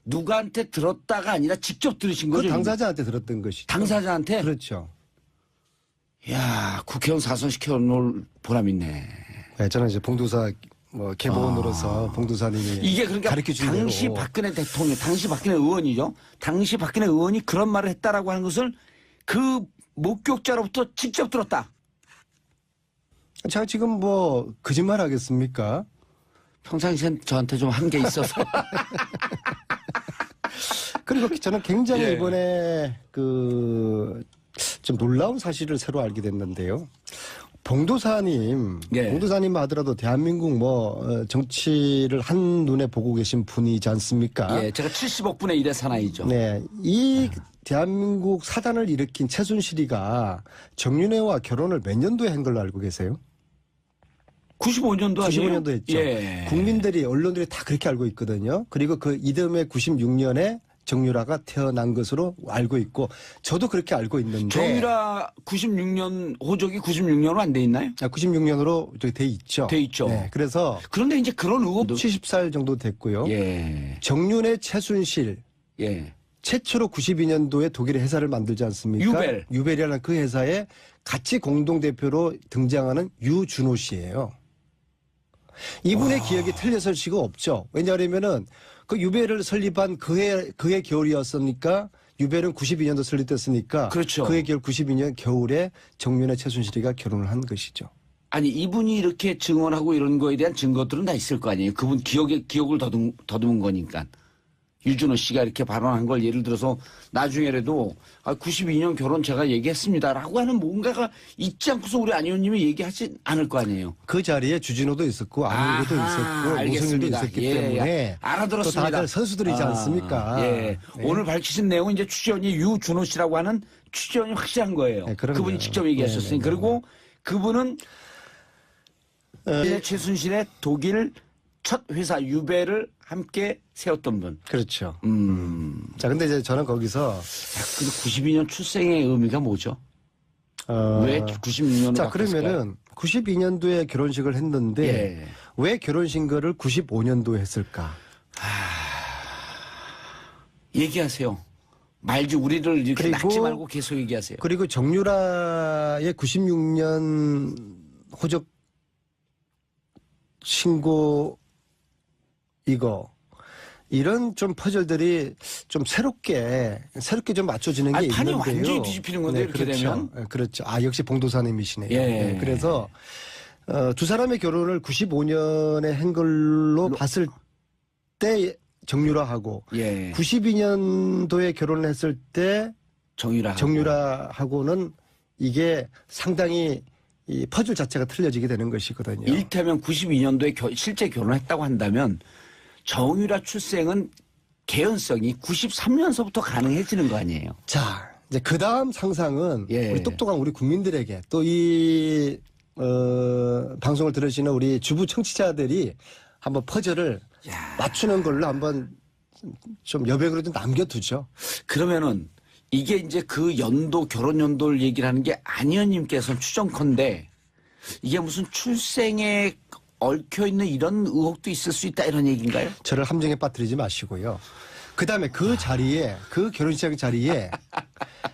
[SPEAKER 2] 누구한테 들었다가 아니라 직접 들으신
[SPEAKER 1] 그
[SPEAKER 2] 거죠?
[SPEAKER 1] 당사자한테 들었던 것이죠.
[SPEAKER 2] 당사자한테?
[SPEAKER 1] 그렇죠.
[SPEAKER 2] 야, 국회의원 사선시켜 놓을 보람 있네.
[SPEAKER 1] 네, 저는 이제 봉도사 개보원으로서 봉도사님이
[SPEAKER 2] 이게 그러니까
[SPEAKER 1] 가르쳐 준
[SPEAKER 2] 당시
[SPEAKER 1] 대로
[SPEAKER 2] 박근혜 대통령, 당시 박근혜 의원이죠. 당시 박근혜 의원이 그런 말을 했다라고 하는 것을 그 목격자로부터 직접 들었다.
[SPEAKER 1] 제가 지금 거짓말 하겠습니까?
[SPEAKER 2] 평상시엔 저한테 좀 한 게 있어서.
[SPEAKER 1] 그리고 저는 굉장히
[SPEAKER 2] 예.
[SPEAKER 1] 이번에 좀 놀라운 사실을 새로 알게 됐는데요. 봉도사님 하더라도 대한민국 정치를 한눈에 보고 계신 분이지 않습니까?
[SPEAKER 2] 예, 제가 70억 분의 1의 사나이죠.
[SPEAKER 1] 네. 이 대한민국 사단을 일으킨 최순실이가 정윤회와 결혼을 몇 년도에 한 걸로 알고 계세요?
[SPEAKER 2] 95년도 아니에요?
[SPEAKER 1] 95년도 했죠.
[SPEAKER 2] 예.
[SPEAKER 1] 국민들이 언론들이 다 그렇게 알고 있거든요. 그리고 그 이듬해 96년에 정유라가 태어난 것으로 알고 있고 저도 그렇게 알고 있는데
[SPEAKER 2] 정유라 96년 호적이 96년으로 안 돼 있나요?
[SPEAKER 1] 96년으로 돼 있죠.
[SPEAKER 2] 돼 있죠.
[SPEAKER 1] 네, 그래서
[SPEAKER 2] 그런데 이제 그런 의혹도
[SPEAKER 1] 70살 정도 됐고요.
[SPEAKER 2] 예.
[SPEAKER 1] 정윤회 최순실
[SPEAKER 2] 예.
[SPEAKER 1] 최초로 92년도에 독일의 회사를 만들지 않습니까?
[SPEAKER 2] 유벨.
[SPEAKER 1] 유벨이라는 그 회사에 같이 공동대표로 등장하는 유준호 씨예요. 이분의 기억이 틀려설 수가 없죠. 왜냐하면은 그 유벨을 설립한 그해 겨울이었으니까 유벨은 92년도 설립됐으니까
[SPEAKER 2] 그렇죠.
[SPEAKER 1] 그해 겨울 92년 겨울에 정윤회 최순실이가 결혼을 한 것이죠.
[SPEAKER 2] 아니 이분이 이렇게 증언하고 이런 거에 대한 증거들은 다 있을 거 아니에요. 그분 기억을 더듬은 거니까. 유준호 씨가 이렇게 발언한 걸 예를 들어서 나중에라도 92년 결혼 제가 얘기했습니다라고 하는 뭔가가 있지 않고서 우리 안 의원님이 얘기하지 않을 거 아니에요.
[SPEAKER 1] 그 자리에 주진호도 있었고 안희도 있었고 노승일도 있었기 때문에
[SPEAKER 2] 알아들었습니다.
[SPEAKER 1] 또 다들 선수들이지 않습니까?
[SPEAKER 2] 예.
[SPEAKER 1] 네.
[SPEAKER 2] 오늘 밝히신 내용은 이제 취재원이 유준호 씨라고 하는 취재원이 확실한 거예요.
[SPEAKER 1] 네, 그럼요.
[SPEAKER 2] 그분이 직접 얘기하셨으니.
[SPEAKER 1] 네.
[SPEAKER 2] 그리고 그분은 최순실의 독일 첫 회사 유벨을 함께 세웠던 분.
[SPEAKER 1] 그렇죠. 자, 근데 이제 저는 거기서
[SPEAKER 2] 근데 92년 출생의 의미가 뭐죠? 왜 96년으로
[SPEAKER 1] 자, 그러면은 92년도에 결혼식을 했는데
[SPEAKER 2] 예.
[SPEAKER 1] 왜 결혼식을 95년도에 했을까?
[SPEAKER 2] 얘기하세요. 말지 우리를 이렇게
[SPEAKER 1] 그리고-
[SPEAKER 2] 낚지 말고 계속 얘기하세요.
[SPEAKER 1] 그리고 정유라의 96년 호적 신고 이런 좀 퍼즐들이 좀 새롭게 좀 맞춰지는 게
[SPEAKER 2] 아니, 판이
[SPEAKER 1] 있는데요.
[SPEAKER 2] 완전히 뒤집히는 건데, 이렇게
[SPEAKER 1] 그렇죠.
[SPEAKER 2] 되면?
[SPEAKER 1] 네, 그렇죠. 역시 봉도사님이시네요.
[SPEAKER 2] 예.
[SPEAKER 1] 네, 그래서 두 사람의 결혼을 95년에 한 걸로 봤을 때 정유라하고
[SPEAKER 2] 예.
[SPEAKER 1] 92년도에 결혼을 했을 때 정유라하고는 이게 상당히 이 퍼즐 자체가 틀려지게 되는 것이거든요.
[SPEAKER 2] 이를테면 92년도에 실제 결혼했다고 한다면 정유라 출생은 개연성이 93년서부터 가능해지는 거 아니에요?
[SPEAKER 1] 자, 이제 그 다음 상상은
[SPEAKER 2] 예.
[SPEAKER 1] 우리 똑똑한 우리 국민들에게 또 이 방송을 들으시는 우리 주부 청취자들이 한번 퍼즐을 맞추는 걸로 한번 좀 여백으로 좀 남겨두죠.
[SPEAKER 2] 그러면은 이게 이제 그 연도 결혼 연도를 얘기를 하는 게 안의원님께서는 추정컨대 이게 무슨 출생에 얽혀 있는 이런 의혹도 있을 수 있다 이런 얘기인가요?
[SPEAKER 1] 저를 함정에 빠뜨리지 마시고요. 그다음에 그 자리에 그 결혼식 자리에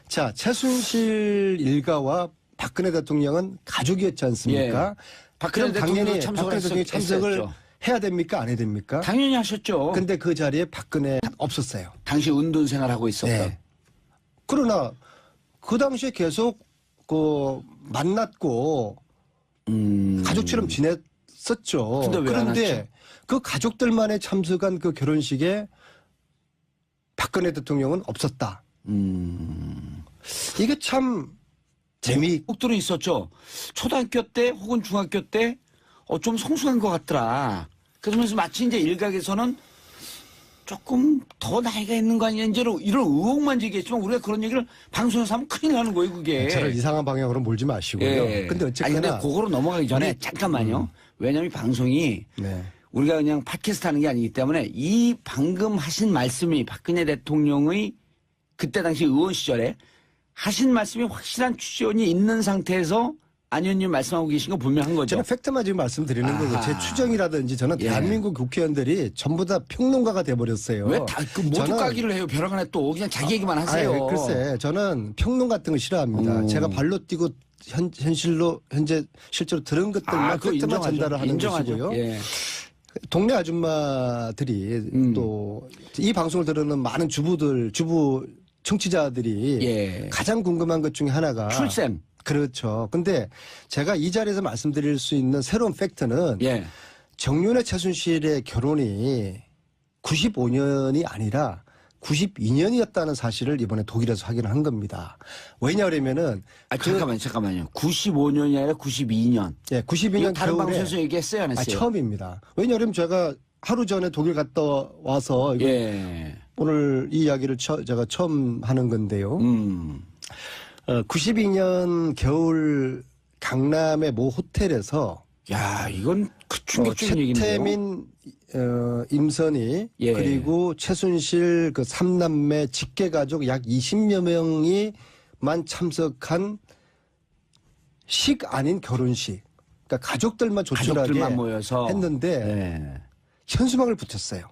[SPEAKER 1] 자 최순실 일가와 박근혜 대통령은 가족이었지 않습니까?
[SPEAKER 2] 박근혜
[SPEAKER 1] 그럼 당연히
[SPEAKER 2] 대통령도
[SPEAKER 1] 박근혜 대통령이 참석을
[SPEAKER 2] 했었죠.
[SPEAKER 1] 해야 됩니까? 안 해야 됩니까?
[SPEAKER 2] 당연히 하셨죠.
[SPEAKER 1] 근데 그 자리에 박근혜 없었어요.
[SPEAKER 2] 당시 은둔 생활하고 있었던.
[SPEAKER 1] 네. 그러나 그 당시에 계속 그 만났고 가족처럼 지냈었죠.
[SPEAKER 2] 근데 왜안
[SPEAKER 1] 그런데
[SPEAKER 2] 왔죠?
[SPEAKER 1] 그 가족들만에 참석한 그 결혼식에 박근혜 대통령은 없었다. 이게 참
[SPEAKER 2] 꼭들은 있었죠. 초등학교 때 혹은 중학교 때 좀 성숙한 것 같더라. 그러면서 마치 이제 일각에서는 조금 더 나이가 있는 거 아니냐 이제 이런 의혹만 제기했지만 우리가 그런 얘기를 방송에서 하면 큰일 나는 거예요 그게.
[SPEAKER 1] 저를 이상한 방향으로 몰지 마시고요.
[SPEAKER 2] 예.
[SPEAKER 1] 근데
[SPEAKER 2] 아니 근데
[SPEAKER 1] 어쨌거나
[SPEAKER 2] 그거로 넘어가기 전에 잠깐만요. 왜냐하면 이 방송이
[SPEAKER 1] 네.
[SPEAKER 2] 우리가 그냥 팟캐스트 하는 게 아니기 때문에 이 방금 하신 말씀이 박근혜 대통령의 그때 당시 의원 시절에 하신 말씀이 확실한 추정이 있는 상태에서 안 의원님 말씀하고 계신 거 분명한 거죠.
[SPEAKER 1] 저는 팩트만 지금 말씀드리는 거고 제 추정이라든지 저는
[SPEAKER 2] 예.
[SPEAKER 1] 대한민국 국회의원들이 전부 다 평론가가 돼버렸어요.
[SPEAKER 2] 왜 다 그 모두
[SPEAKER 1] 저는-
[SPEAKER 2] 까기를 해요? 벼랑간에 또 그냥 자기 얘기만 하세요.
[SPEAKER 1] 아니, 글쎄, 저는 평론 같은 거 싫어합니다. 제가 발로 뛰고 현재 실제로 들은 것들만
[SPEAKER 2] 그거
[SPEAKER 1] 팩트만
[SPEAKER 2] 인정하죠.
[SPEAKER 1] 전달을 하는
[SPEAKER 2] 인정하죠.
[SPEAKER 1] 것이고요.
[SPEAKER 2] 예.
[SPEAKER 1] 동네 아줌마들이 또 이 방송을 들으는 많은 주부 청취자들이
[SPEAKER 2] 예.
[SPEAKER 1] 가장 궁금한 것 중에 하나가
[SPEAKER 2] 출생.
[SPEAKER 1] 그렇죠. 근데 제가 이 자리에서 말씀드릴 수 있는 새로운 팩트는
[SPEAKER 2] 예.
[SPEAKER 1] 정윤회 최순실의 결혼이 95년이 아니라 92년이었다는 사실을 이번에 독일에서 확인을 한 겁니다. 왜냐하면은
[SPEAKER 2] 잠깐만요. 95년이 아니라 92년.
[SPEAKER 1] 예, 92년
[SPEAKER 2] 다른
[SPEAKER 1] 겨울에
[SPEAKER 2] 방송에서 얘기했어요, 안 했어요?
[SPEAKER 1] 처음입니다. 왜냐하면 제가 하루 전에 독일 갔다 와서 이거
[SPEAKER 2] 예.
[SPEAKER 1] 오늘 이 이야기를 제가 처음 하는 건데요. 92년 겨울 강남의 모 호텔에서
[SPEAKER 2] 야, 이건 그 충격적인 얘기인데요.
[SPEAKER 1] 최태민, 임선희
[SPEAKER 2] 예.
[SPEAKER 1] 그리고 최순실 그 3남매 직계가족 약 20여 명이만 참석한 식 아닌 결혼식. 그러니까 가족들만 조촐하게
[SPEAKER 2] 가족들만 모여서
[SPEAKER 1] 했는데
[SPEAKER 2] 예.
[SPEAKER 1] 현수막을 붙였어요.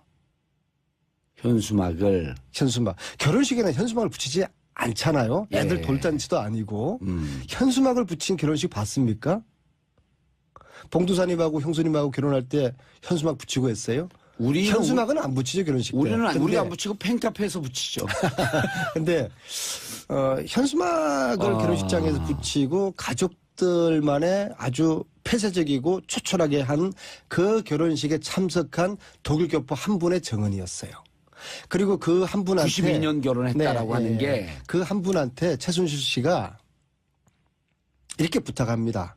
[SPEAKER 2] 현수막을.
[SPEAKER 1] 현수막. 결혼식에는 현수막을 붙이지 않잖아요. 애들
[SPEAKER 2] 예.
[SPEAKER 1] 돌잔치도 아니고. 현수막을 붙인 결혼식 봤습니까? 봉두사님하고 형수님하고 결혼할 때 현수막 붙이고 했어요? 현수막은 안 붙이죠, 결혼식 때.
[SPEAKER 2] 우리가 안 붙이고 팬카페에서 붙이죠.
[SPEAKER 1] 근데 현수막을 결혼식장에서 붙이고 가족들만의 아주 폐쇄적이고 초촐하게 한 그 결혼식에 참석한 독일 교포 한 분의 정언이었어요. 그리고 그 한 분한테
[SPEAKER 2] 92년 결혼했다라고 하는 게
[SPEAKER 1] 그 한 분한테 최순실 씨가 이렇게 부탁합니다.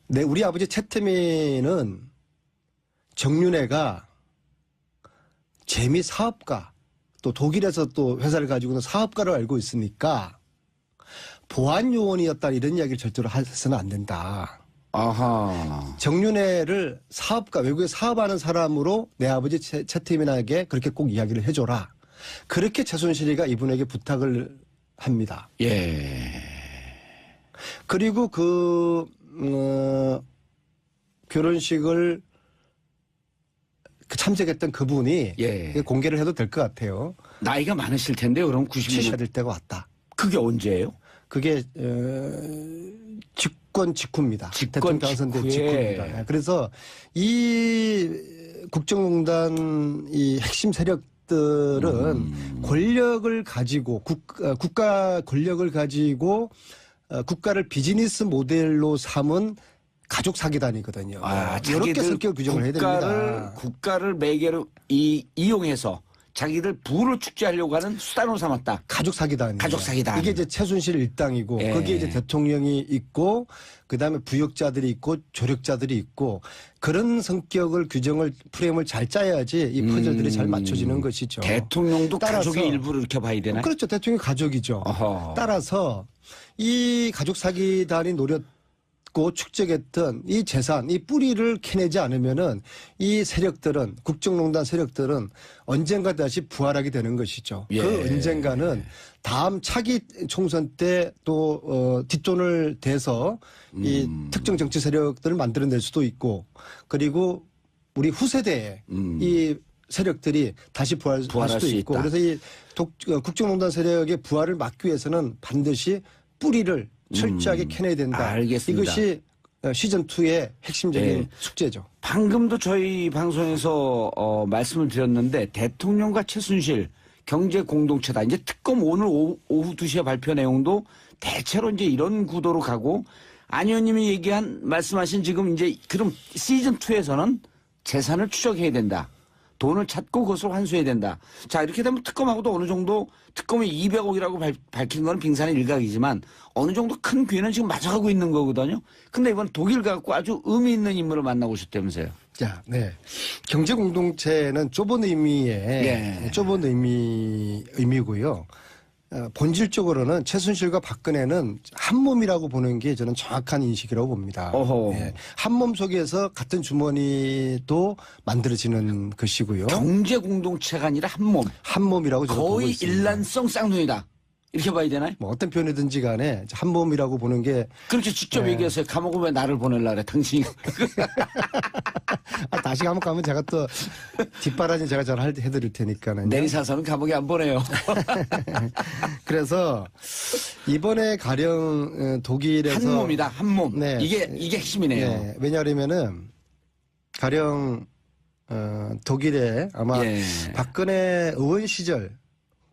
[SPEAKER 1] 네, 우리 아버지 최태민은 정윤회가 재미 사업가 또 독일에서 또 회사를 가지고 있는 사업가로 알고 있으니까 보안 요원이었다 이런 이야기를 절대로 해서는 안 된다.
[SPEAKER 2] 아하.
[SPEAKER 1] 정윤회를 사업가 외국에 사업하는 사람으로 내 아버지 최태민에게 그렇게 꼭 이야기를 해줘라. 그렇게 최순실이가 이분에게 부탁을 합니다.
[SPEAKER 2] 예.
[SPEAKER 1] 그리고 결혼식을 참석했던 그분이
[SPEAKER 2] 예.
[SPEAKER 1] 공개를 해도 될 것 같아요.
[SPEAKER 2] 나이가 많으실 텐데 그럼 92년.
[SPEAKER 1] 될 때가 왔다.
[SPEAKER 2] 그게 언제예요?
[SPEAKER 1] 그게 집권 직후입니다.
[SPEAKER 2] 집권
[SPEAKER 1] 대통령 당선된
[SPEAKER 2] 직후에.
[SPEAKER 1] 직후입니다. 그래서 이 국정농단 이 핵심 세력들은 권력을 가지고 국가 권력을 가지고 국가를 비즈니스 모델로 삼은 가족 사기단이거든요. 이렇게
[SPEAKER 2] 자기들
[SPEAKER 1] 성격 규정을 해야 됩니다.
[SPEAKER 2] 국가를 매개로 이용해서 자기들 부를 축제하려고 하는 수단으로 삼았다.
[SPEAKER 1] 가족 사기단.
[SPEAKER 2] 가족 사기단.
[SPEAKER 1] 이게 이제 최순실 일당이고
[SPEAKER 2] 예.
[SPEAKER 1] 거기에 이제 대통령이 있고 그다음에 부역자들이 있고 조력자들이 있고 그런 성격을 규정을 프레임을 잘 짜야지 이 퍼즐들이 잘 맞춰지는 것이죠.
[SPEAKER 2] 대통령도
[SPEAKER 1] 따라서
[SPEAKER 2] 가족의 일부를 이렇게 봐야 되나요?
[SPEAKER 1] 그렇죠. 대통령 가족이죠.
[SPEAKER 2] 어허.
[SPEAKER 1] 따라서 이 가족 사기단이 노렸고 축적했던 이 재산, 이 뿌리를 캐내지 않으면은 이 세력들은 국정농단 세력들은 언젠가 다시 부활하게 되는 것이죠.
[SPEAKER 2] 예.
[SPEAKER 1] 그 언젠가는 다음 차기 총선 때 또 뒷돈을 대서 이 특정 정치 세력들을 만들어낼 수도 있고 그리고 우리 후세대에 이 세력들이 다시 부활할 수도 있고
[SPEAKER 2] 있다.
[SPEAKER 1] 그래서 이 국정농단 세력의 부활을 막기 위해서는 반드시 뿌리를 철저하게 캐내야 된다.
[SPEAKER 2] 알겠습니다.
[SPEAKER 1] 이것이 시즌2의 핵심적인
[SPEAKER 2] 예.
[SPEAKER 1] 숙제죠.
[SPEAKER 2] 방금도 저희 방송에서 말씀을 드렸는데 대통령과 최순실 경제 공동체다. 이제 특검 오늘 오후 2시에 발표 내용도 대체로 이제 이런 구도로 가고 안 의원님이 말씀하신 지금 이제 그럼 시즌2에서는 재산을 추적해야 된다. 돈을 찾고 그것을 환수해야 된다. 자, 이렇게 되면 특검하고도 어느 정도 특검이 200억이라고 밝힌 건 빙산의 일각이지만 어느 정도 큰 궤는 지금 맞아가고 있는 거거든요. 근데 이번 독일 갖고 아주 의미 있는 인물을 만나고 오셨다면서요.
[SPEAKER 1] 자, 네. 경제 공동체는 좁은 의미의
[SPEAKER 2] 예.
[SPEAKER 1] 좁은 의미고요. 본질적으로는 최순실과 박근혜는 한 몸이라고 보는 게 저는 정확한 인식이라고 봅니다.
[SPEAKER 2] 어허.
[SPEAKER 1] 예. 한 몸 속에서 같은 주머니도 만들어지는 것이고요.
[SPEAKER 2] 경제 공동체가 아니라 한 몸.
[SPEAKER 1] 한 몸이라고 저는 보고
[SPEAKER 2] 거의
[SPEAKER 1] 있습니다.
[SPEAKER 2] 일란성 쌍둥이다. 이렇게 봐야 되나요?
[SPEAKER 1] 뭐 어떤 표현이든지 간에 한 몸이라고 보는 게
[SPEAKER 2] 그렇게 직접 얘기해서 감옥에 왜 나를 보내려고 그래 당신이.
[SPEAKER 1] 다시 감옥 가면 제가 또 뒷바라지 제가 잘 해드릴 테니까는.
[SPEAKER 2] 내리사서는 감옥에 안 보내요.
[SPEAKER 1] 그래서 이번에 가령 독일에서
[SPEAKER 2] 한 몸이다. 한 몸.
[SPEAKER 1] 네.
[SPEAKER 2] 이게 핵심이네요.
[SPEAKER 1] 네, 왜냐하면은 가령 독일에 아마
[SPEAKER 2] 예.
[SPEAKER 1] 박근혜 의원 시절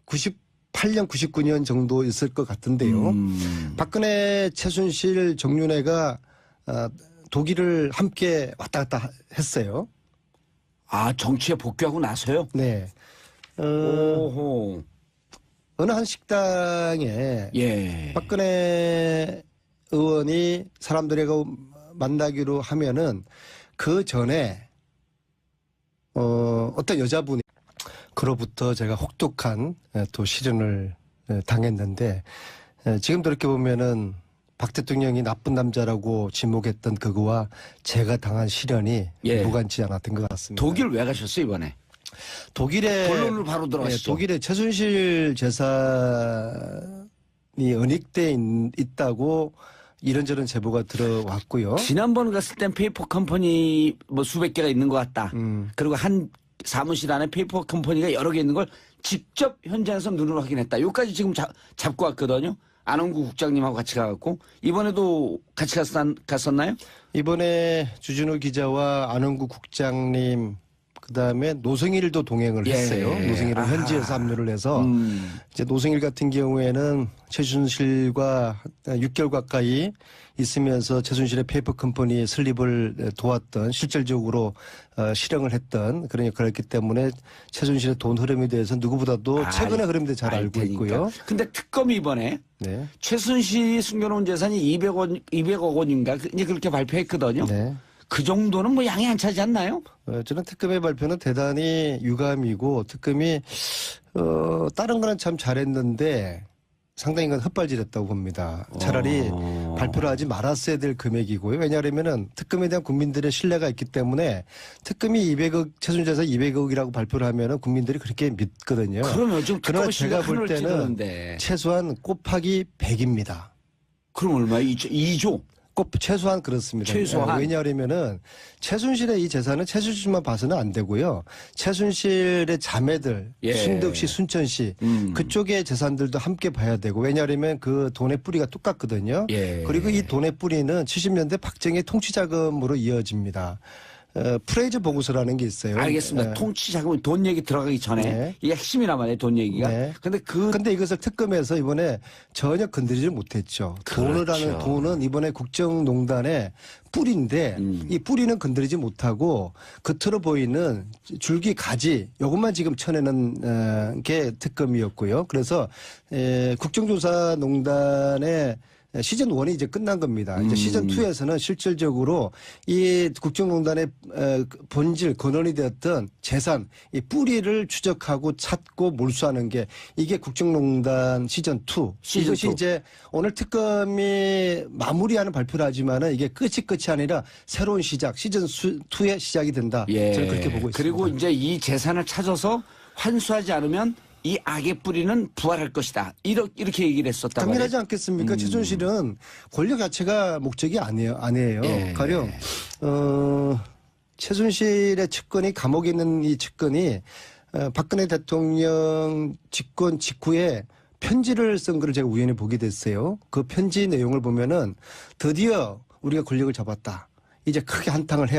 [SPEAKER 1] 98년 99년 정도 있을 것 같은데요. 박근혜 최순실 정윤회가 독일을 함께 왔다 갔다 했어요.
[SPEAKER 2] 아, 정치에 복귀하고 나서요?
[SPEAKER 1] 네.
[SPEAKER 2] 오호.
[SPEAKER 1] 어느 한 식당에
[SPEAKER 2] 예.
[SPEAKER 1] 박근혜 의원이 사람들하고 만나기로 하면은 그 전에 어떤 여자분이 그로부터 제가 혹독한 또 시련을 당했는데 지금도 이렇게 보면은 박 대통령이 나쁜 남자라고 지목했던 그거와 제가 당한 시련이
[SPEAKER 2] 예.
[SPEAKER 1] 무관치 않았던 것 같습니다.
[SPEAKER 2] 독일 왜 가셨어요, 이번에?
[SPEAKER 1] 독일에
[SPEAKER 2] 본론으로 바로 들어가시죠.
[SPEAKER 1] 독일에 최순실 재산이 은닉돼 있다고 이런저런 제보가 들어왔고요.
[SPEAKER 2] 지난번 갔을 땐 페이퍼 컴퍼니 뭐 수백 개가 있는 것 같다. 그리고 한 사무실 안에 페이퍼 컴퍼니가 여러 개 있는 걸 직접 현장에서 눈으로 확인했다. 여기까지 지금 잡고 왔거든요. 안홍구 국장님하고 같이 가갖고 이번에도 같이 갔었나요?
[SPEAKER 1] 이번에 주진우 기자와 안홍구 국장님 그다음에 노승일도 동행을
[SPEAKER 2] 예.
[SPEAKER 1] 했어요. 노승일은
[SPEAKER 2] 아하.
[SPEAKER 1] 현지에서 합류를 해서 이제 노승일 같은 경우에는 최순실과 6개월 가까이 있으면서 최순실의 페이퍼 컴퍼니의 설립을 도왔던 실질적으로 실행을 했던 그런 역할을 했기 때문에 최순실의 돈 흐름에 대해서 누구보다도 최근의 흐름에 대해 잘 알고 있고요.
[SPEAKER 2] 근데 특검이 이번에
[SPEAKER 1] 네.
[SPEAKER 2] 최순실이 숨겨놓은 재산이 200억 원인가 이제 그렇게 발표했거든요.
[SPEAKER 1] 네.
[SPEAKER 2] 그 정도는 뭐 양이 안 차지 않나요?
[SPEAKER 1] 저는 특검의 발표는 대단히 유감이고 특검이 다른 거는 참 잘했는데 상당히 건 헛발질했다고 봅니다. 차라리 발표를 하지 말았어야 될 금액이고요. 왜냐하면은 특검에 대한 국민들의 신뢰가 있기 때문에 특검이 200억 최순실에서 200억이라고 발표를 하면은 국민들이 그렇게 믿거든요.
[SPEAKER 2] 그러면 지금
[SPEAKER 1] 그러나
[SPEAKER 2] 특검이
[SPEAKER 1] 제가 볼 때는
[SPEAKER 2] 찌르는데.
[SPEAKER 1] 최소한 곱하기 100입니다.
[SPEAKER 2] 그럼 얼마요? 2조?
[SPEAKER 1] 꼭 최소한 그렇습니다.
[SPEAKER 2] 최소한?
[SPEAKER 1] 왜냐하면은 최순실의 이 재산은 최순실만 봐서는 안 되고요. 최순실의 자매들,
[SPEAKER 2] 예.
[SPEAKER 1] 순덕 씨, 순천 씨 그쪽의 재산들도 함께 봐야 되고 왜냐하면 그 돈의 뿌리가 똑같거든요.
[SPEAKER 2] 예.
[SPEAKER 1] 그리고 이 돈의 뿌리는 70년대 박정희 통치 자금으로 이어집니다. 프레이즈 보고서라는 게 있어요.
[SPEAKER 2] 알겠습니다. 통치 자금 돈 얘기 들어가기 전에
[SPEAKER 1] 네.
[SPEAKER 2] 이게 핵심이란 말이에요. 돈 얘기가.
[SPEAKER 1] 네.
[SPEAKER 2] 근데
[SPEAKER 1] 이것을 특검에서 이번에 전혀 건드리지 못했죠.
[SPEAKER 2] 그렇죠.
[SPEAKER 1] 돈은 이번에 국정농단의 뿌리인데 이 뿌리는 건드리지 못하고 겉으로 보이는 줄기 가지 이것만 지금 쳐내는 게 특검이었고요. 그래서 국정조사농단의 시즌 1이 이제 끝난 겁니다. 이제 시즌 2에서는 실질적으로 이 국정농단의 본질 근원이 되었던 재산 이 뿌리를 추적하고 찾고 몰수하는 게 이게 국정농단 시즌 2. 이것이 이제 오늘 특검이 마무리하는 발표를 하지만은 이게 끝이 아니라 새로운 시작 시즌 2의 시작이 된다.
[SPEAKER 2] 예.
[SPEAKER 1] 저는 그렇게 보고 있습니다.
[SPEAKER 2] 그리고 이제 이 재산을 찾아서 환수하지 않으면 이 악의 뿌리는 부활할 것이다. 이렇게 얘기를 했었단 말이에요.
[SPEAKER 1] 당연하지 않겠습니까? 최순실은 권력 자체가 목적이 아니에요.
[SPEAKER 2] 예.
[SPEAKER 1] 가령 최순실의 측근이 감옥에 있는 이 측근이 박근혜 대통령 집권 직후에 편지를 쓴 걸 제가 우연히 보게 됐어요. 그 편지 내용을 보면은 드디어 우리가 권력을 잡았다. 이제 크게 한탕을 해야